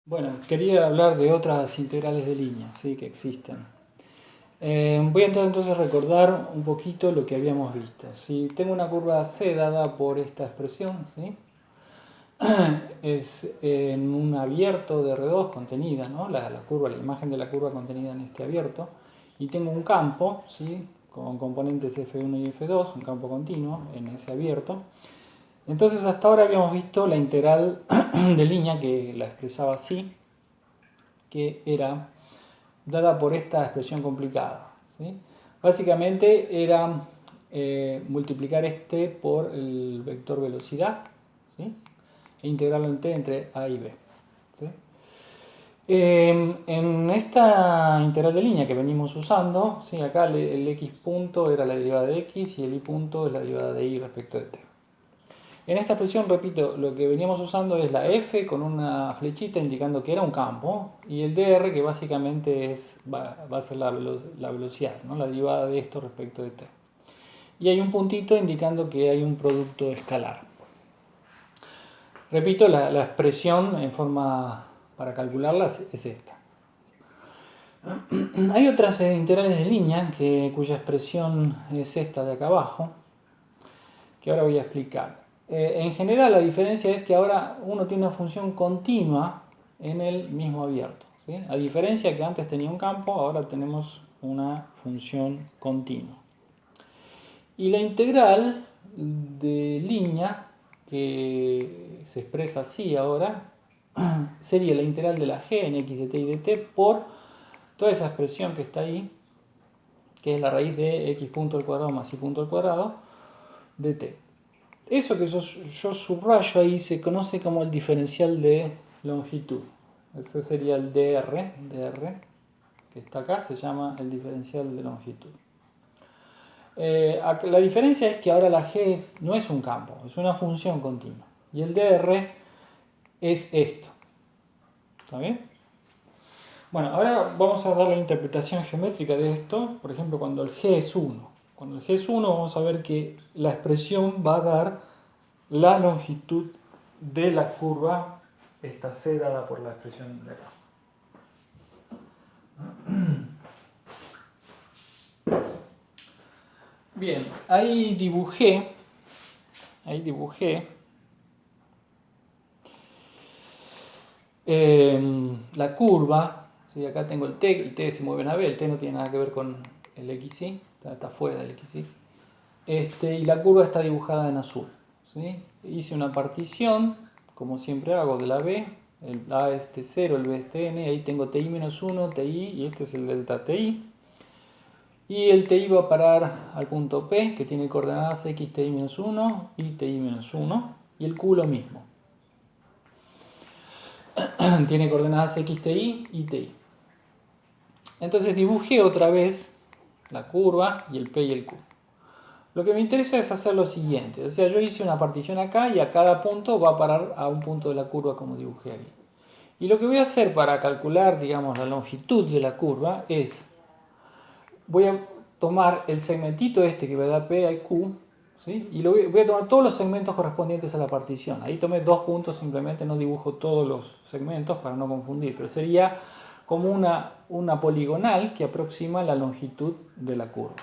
Bueno, quería hablar de otras integrales de línea, sí, que existen. Voy a entonces recordar un poquito lo que habíamos visto. Si tengo una curva c dada por esta expresión, ¿sí? Es en un abierto de R2 contenida, ¿no? La imagen de la curva contenida en este abierto, y tengo un campo, ¿sí? Con componentes F1 y F2, un campo continuo en ese abierto. Entonces hasta ahora habíamos visto la integral de línea que la expresaba así, que era dada por esta expresión complicada, ¿sí? Básicamente era multiplicar este por el vector velocidad, ¿sí? E integrarlo entre A y B, ¿sí? En esta integral de línea que venimos usando, ¿sí? Acá el x punto era la derivada de x y el y punto es la derivada de y respecto de t. En esta expresión, repito, lo que veníamos usando es la f con una flechita indicando que era un campo y el dr que básicamente va a ser la velocidad, ¿no? La derivada de esto respecto de t. Y hay un puntito indicando que hay un producto escalar. Repito, la expresión en forma para calcularla es esta. Hay otras integrales de línea cuya expresión es esta de acá abajo, que ahora voy a explicar. En general la diferencia es que ahora uno tiene una función continua en el mismo abierto, ¿sí? A diferencia que antes tenía un campo, ahora tenemos una función continua. Y la integral de línea, que se expresa así ahora, sería la integral de la g en x de t y de t por toda esa expresión que está ahí, que es la raíz de x punto al cuadrado más y punto al cuadrado de t. Eso que yo subrayo ahí se conoce como el diferencial de longitud. Ese sería el dr, que está acá, se llama el diferencial de longitud. La diferencia es que ahora la g no es un campo, es una función continua. Y el dr es esto. ¿Está bien? Bueno, ahora vamos a dar la interpretación geométrica de esto. Por ejemplo, cuando el g es 1. Cuando el g es 1 vamos a ver que la expresión va a dar la longitud de la curva, esta c dada por la expresión de acá. Bien, ahí dibujé la curva, ¿sí? Acá tengo el t se mueve en AB, el t no tiene nada que ver con el xy, está fuera del xy. Y la curva está dibujada en azul, ¿sí? Hice una partición, como siempre hago, de la B, el A es T0, el B es Tn, ahí tengo Ti menos 1, Ti, y este es el delta Ti. Y el Ti va a parar al punto P, que tiene coordenadas x Ti menos 1 y Ti menos 1, y el Q lo mismo. Tiene coordenadas xti y ti. Entonces dibujé otra vez la curva y el P y el Q. Lo que me interesa es hacer lo siguiente. O sea, yo hice una partición acá y a cada punto va a parar a un punto de la curva como dibujé ahí. Y lo que voy a hacer para calcular, digamos, la longitud de la curva es, voy a tomar el segmentito este que me da P y Q, ¿sí? Y voy a tomar todos los segmentos correspondientes a la partición. Ahí tomé 2 puntos, simplemente no dibujo todos los segmentos para no confundir, pero sería como una poligonal que aproxima la longitud de la curva.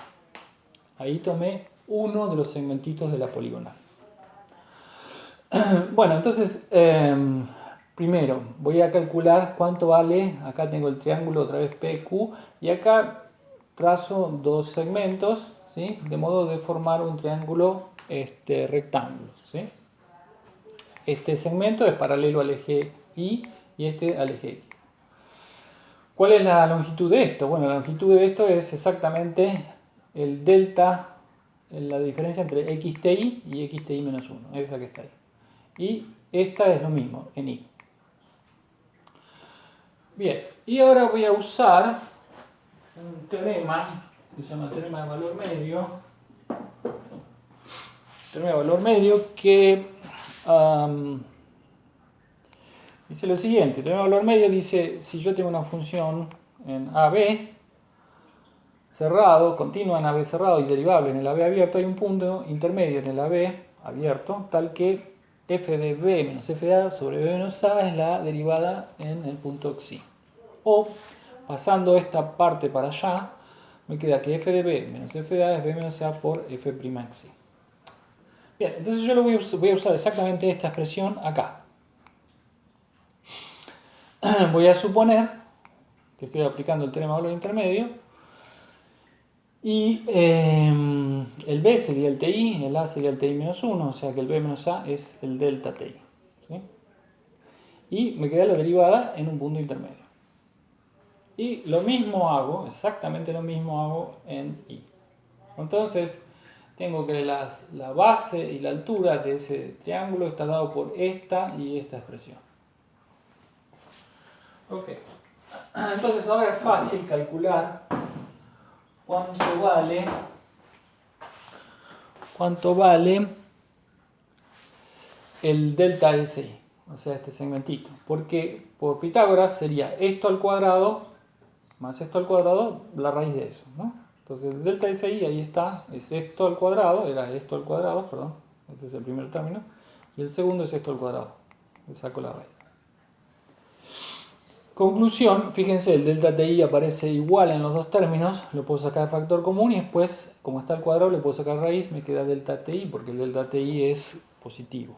Ahí tomé uno de los segmentitos de la poligonal. Bueno, entonces, primero voy a calcular cuánto vale, acá tengo el triángulo otra vez PQ, y acá trazo dos segmentos, ¿sí? De modo de formar un triángulo rectángulo, ¿sí? Este segmento es paralelo al eje Y y este al eje X. ¿Cuál es la longitud de esto? Bueno, la longitud de esto es exactamente el delta, la diferencia entre xti y xti menos 1, esa que está ahí. Y esta es lo mismo, en y. Bien, y ahora voy a usar un teorema que se llama teorema de valor medio. Teorema de valor medio que dice lo siguiente. Teorema de valor medio dice, si yo tengo una función en AB cerrado, continua en AB cerrado y derivable en el AB abierto, hay un punto intermedio en el AB abierto, tal que f de b menos f de a sobre b menos a es la derivada en el punto xi. O, pasando esta parte para allá, me queda que f de b menos f de a es b menos a por f' xi. Bien, entonces yo voy a usar exactamente esta expresión acá. Voy a suponer que estoy aplicando el teorema de valor intermedio y el b sería el ti, el a sería el ti menos 1, o sea que el b menos a es el delta ti. ¿Sí? Y me queda la derivada en un punto intermedio. Y lo mismo hago, exactamente lo mismo hago en i. Entonces, tengo que la base y la altura de ese triángulo está dado por esta y esta expresión. Ok. Entonces ahora es fácil calcular cuánto vale el delta SI, o sea, este segmentito. Porque por Pitágoras sería esto al cuadrado más esto al cuadrado, la raíz de eso, ¿no? Entonces el delta SI ahí está, es esto al cuadrado, era esto al cuadrado, perdón, ese es el primer término, y el segundo es esto al cuadrado, le saco la raíz. Conclusión, fíjense, el delta TI aparece igual en los dos términos, lo puedo sacar factor común y después, como está al cuadrado, le puedo sacar raíz, me queda delta TI, porque el delta TI es positivo.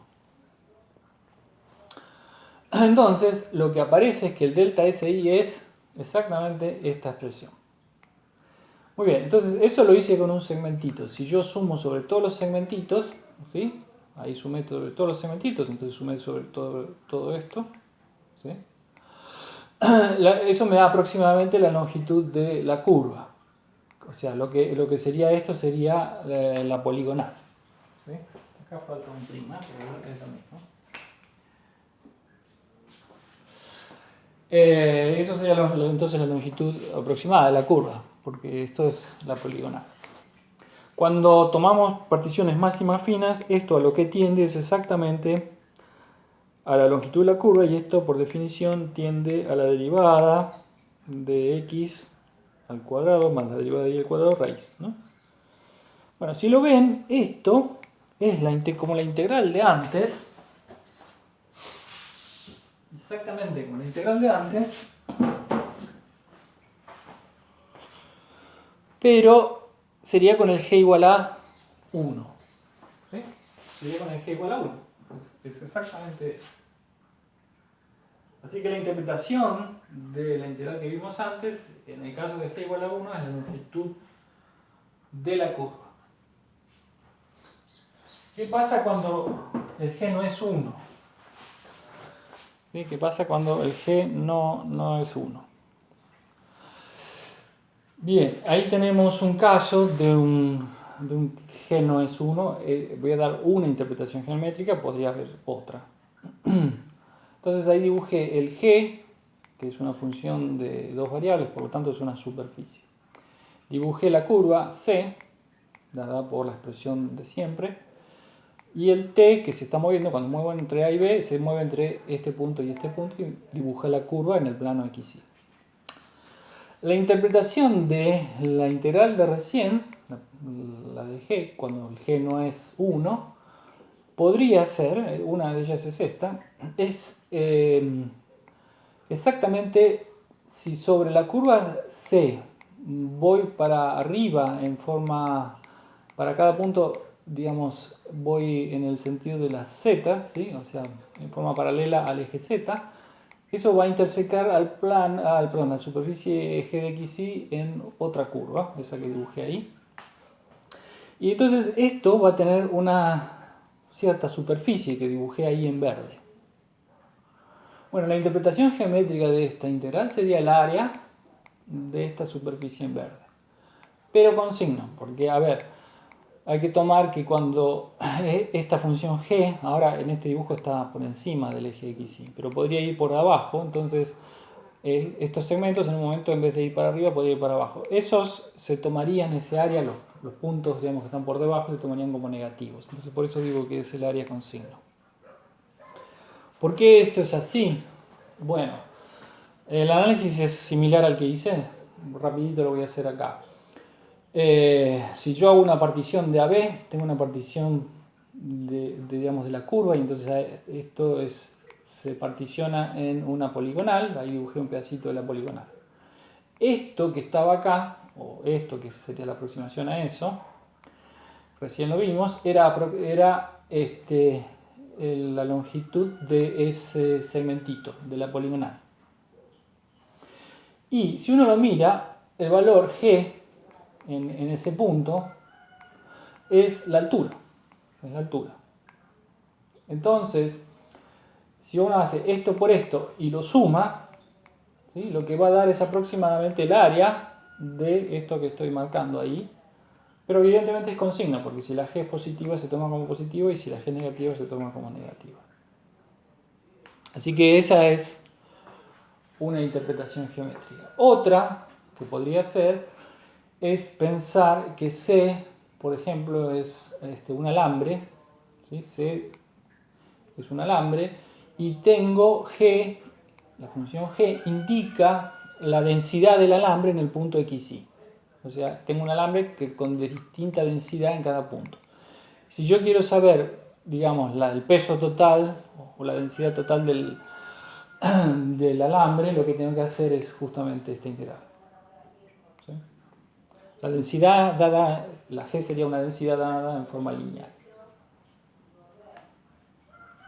Entonces, lo que aparece es que el delta SI es exactamente esta expresión. Muy bien, entonces eso lo hice con un segmentito. Si yo sumo sobre todos los segmentitos, ¿sí? Ahí sumé sobre todos los segmentitos, entonces sumé sobre todo esto, ¿sí? Eso me da aproximadamente la longitud de la curva. O sea, lo que sería esto sería la poligonal. ¿Sí? Acá falta un prima, pero es lo mismo. Eso sería entonces la longitud aproximada de la curva, porque esto es la poligonal. Cuando tomamos particiones más y más finas, esto a lo que tiende es exactamente a la longitud de la curva y esto por definición tiende a la derivada de x al cuadrado más la derivada de y al cuadrado raíz, ¿no? Bueno, si lo ven, esto es como la integral de antes, exactamente como la integral de antes, pero sería con el g igual a 1. ¿Sí? Sería con el g igual a 1. Es exactamente eso. Así que la interpretación de la integral que vimos antes, en el caso de g igual a 1, es la longitud de la curva. ¿Qué pasa cuando el g no es 1? ¿Sí? ¿Qué pasa cuando el g no es 1? Bien, ahí tenemos un caso de un g no es 1. Voy a dar una interpretación geométrica, podría haber otra. Entonces ahí dibujé el g, que es una función de dos variables, por lo tanto es una superficie. Dibujé la curva c, dada por la expresión de siempre, y el t que se está moviendo, cuando muevo entre a y b, se mueve entre este punto y dibujé la curva en el plano xy. La interpretación de la integral de recién, la de g, cuando el g no es 1, podría ser, una de ellas es esta, es exactamente si sobre la curva c voy para arriba en forma, para cada punto, digamos, voy en el sentido de las z, ¿sí? O sea, en forma paralela al eje z, eso va a intersecar a la superficie g de xy en otra curva, esa que dibujé ahí. Y entonces esto va a tener una cierta superficie que dibujé ahí en verde. Bueno, la interpretación geométrica de esta integral sería el área de esta superficie en verde. Pero con signo, porque a ver, hay que tomar que cuando esta función g, ahora en este dibujo está por encima del eje xy, pero podría ir por abajo, entonces estos segmentos en un momento en vez de ir para arriba podría ir para abajo. Esos se tomarían, ese área, los puntos digamos, que están por debajo, se tomarían como negativos. Entonces por eso digo que es el área con signo. ¿Por qué esto es así? Bueno, el análisis es similar al que hice, rapidito lo voy a hacer acá. Si yo hago una partición de AB, tengo una partición digamos, de la curva, y entonces esto se particiona en una poligonal. Ahí dibujé un pedacito de la poligonal. Esto que estaba acá, o esto que sería la aproximación a eso, recién lo vimos, era la longitud de ese segmentito de la poligonal. Y si uno lo mira, el valor g en ese punto es la altura. Es la altura. Entonces, si uno hace esto por esto y lo suma, ¿sí?, lo que va a dar es aproximadamente el área de esto que estoy marcando ahí. Pero evidentemente es con signo, porque si la g es positiva se toma como positiva y si la g es negativa se toma como negativa. Así que esa es una interpretación geométrica. Otra que podría ser es pensar que C, por ejemplo, es un alambre, ¿sí? C es un alambre, y tengo G, la función G indica la densidad del alambre en el punto XY. O sea, tengo un alambre con distinta densidad en cada punto. Si yo quiero saber, digamos, el peso total o la densidad total del alambre, lo que tengo que hacer es justamente esta integral. ¿Sí? La densidad dada, la G sería una densidad dada en forma lineal.